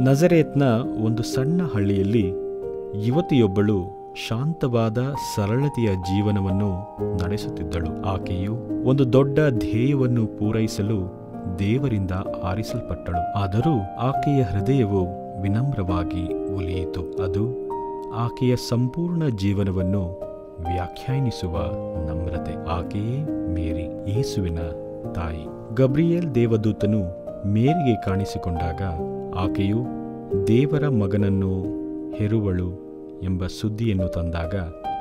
ನಜರೇತ್ನ ಒಂದು ಸಣ್ಣ ಹಳ್ಳಿಯಲ್ಲಿ ಯುವತಿಯೊಬ್ಬಳು ಶಾಂತವಾದ ಸರಳತೆಯ ಜೀವನವನ್ನು ನಡೆಸುತ್ತಿದ್ದಳು. ಆಕೆಯು ಒಂದು ದೊಡ್ಡ ಧ್ಯೇಯವನ್ನು ಪೂರೈಸಲು ದೇವರಿಂದ ಆರಿಸಲ್ಪಟ್ಟಳು. ಆದರೂ ಆಕೆಯ ಹೃದಯವು ವಿನಮ್ರವಾಗಿ ಒಲಿಯಿತು. ಅದು ಆಕೆಯ ಸಂಪೂರ್ಣ ಜೀವನವನ್ನು ವ್ಯಾಖ್ಯಾನಿಸುವ ನಮ್ರತೆ. ಆಕೆಯೇ ಮೇರಿ, ಯೇಸುವಿನ ತಾಯಿ. ಗಬ್ರಿಯೇಲ್ ದೇವದೂತನು ಮೇರಿಗೆ ಕಾಣಿಸಿಕೊಂಡಾಗ ಆಕೆಯು ದೇವರ ಮಗನನ್ನು ಹೆರುವಳು ಎಂಬ ಸುದ್ದಿಯನ್ನು ತಂದಾಗ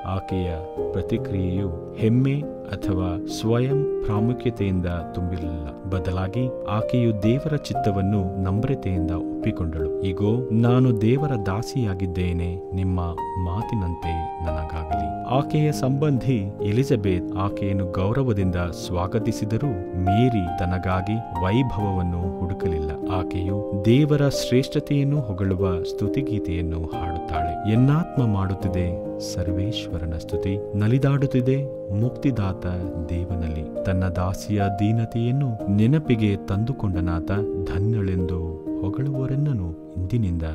ಆಕೆಯ ಪ್ರತಿಕ್ರಿಯೆಯು ಹೆಮ್ಮೆ ಅಥವಾ ಸ್ವಯಂ ಪ್ರಾಮುಖ್ಯತೆಯಿಂದ ತುಂಬಿರಲಿಲ್ಲ. ಬದಲಾಗಿ ಆಕೆಯು ದೇವರ ಚಿತ್ತವನ್ನು ನಮ್ರತೆಯಿಂದ ಒಪ್ಪಿಕೊಂಡಳು. ಇಗೋ, ನಾನು ದೇವರ ದಾಸಿಯಾಗಿದ್ದೇನೆ, ನಿಮ್ಮ ಮಾತಿನಂತೆ ನನಗಾಗಲಿ. ಆಕೆಯ ಸಂಬಂಧಿ ಎಲಿಜಬೆತ್ ಆಕೆಯನ್ನು ಗೌರವದಿಂದ ಸ್ವಾಗತಿಸಿದರೂ ಮೇರಿ ತನಗಾಗಿ ವೈಭವವನ್ನು ಹುಡುಕಲಿಲ್ಲ. ಆಕೆಯು ದೇವರ ಶ್ರೇಷ್ಠತೆಯನ್ನು ಹೊಗಳುವ ಸ್ತುತಿಗೀತೆಯನ್ನು ಹಾಡುತ್ತಾಳೆ. ಎನ್ನಾತ್ಮ ಮಾಡುತ್ತಿದೆ ಸರ್ವೇಶ್ವರನ ಸ್ತುತಿ, ನಲಿದಾಡುತ್ತಿದೆ ಮುಕ್ತಿದಾತ ದೇವನಲ್ಲಿ. ತನ್ನ ದಾಸಿಯ ದೀನತೆಯನ್ನು ನೆನಪಿಗೆ ತಂದುಕೊಂಡನಾತ ಧನ್ಯಳೆಂದು ಹೊಗಳುವರೆನ್ನನು ಇಂದಿನಿಂದ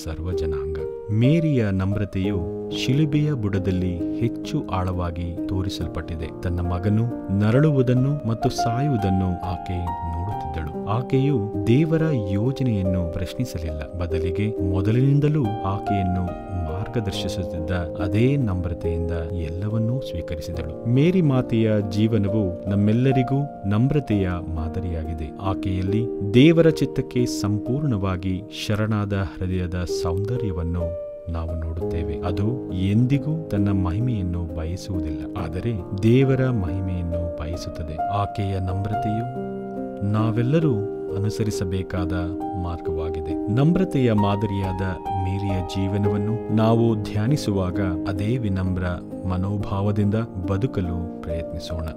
ಸರ್ವಜನಾಂಗ. ಮೇರಿಯ ನಮ್ರತೆಯು ಶಿಲುಬೆಯ ಬುಡದಲ್ಲಿ ಹೆಚ್ಚು ಆಳವಾಗಿ ತೋರಿಸಲ್ಪಟ್ಟಿದೆ. ತನ್ನ ಮಗನು ನರಳುವುದನ್ನು ಮತ್ತು ಸಾಯುವುದನ್ನು ಆಕೆ ನೋಡುತ್ತಿದ್ದಳು. ಆಕೆಯು ದೇವರ ಯೋಜನೆಯನ್ನು ಪ್ರಶ್ನಿಸಲಿಲ್ಲ. ಬದಲಿಗೆ ಮೊದಲಿನಿಂದಲೂ ಆಕೆಯನ್ನು ಮಾರ್ಗದರ್ಶಿಸುತ್ತಿದ್ದ ಅದೇ ನಮ್ರತೆಯಿಂದ ಎಲ್ಲವನ್ನೂ ಸ್ವೀಕರಿಸಿದಳು. ಮೇರಿ ಮಾತೆಯ ಜೀವನವು ನಮ್ಮೆಲ್ಲರಿಗೂ ನಮ್ರತೆಯ ಮಾದರಿಯಾಗಿದೆ. ಆಕೆಯಲ್ಲಿ ದೇವರ ಚಿತ್ತಕ್ಕೆ ಸಂಪೂರ್ಣವಾಗಿ ಶರಣಾದ ಹೃದಯದ ಸೌಂದರ್ಯವನ್ನು ನಾವು ನೋಡುತ್ತೇವೆ. ಅದು ಎಂದಿಗೂ ತನ್ನ ಮಹಿಮೆಯನ್ನು ಬಯಸುವುದಿಲ್ಲ, ಆದರೆ ದೇವರ ಮಹಿಮೆಯನ್ನು ಬಯಸುತ್ತದೆ. ಆಕೆಯ ನಮ್ರತೆಯು ನಾವೆಲ್ಲರೂ ಅನುಸರಿಸಬೇಕಾದ ಮಾರ್ಗವಾಗಿದೆ. ನಮ್ರತೆಯ ಮಾದರಿಯಾದ ಮೇರಿಯ ಜೀವನವನ್ನು ನಾವು ಧ್ಯಾನಿಸುವಾಗ ಅದೇ ವಿನಮ್ರ ಮನೋಭಾವದಿಂದ ಬದುಕಲು ಪ್ರಯತ್ನಿಸೋಣ.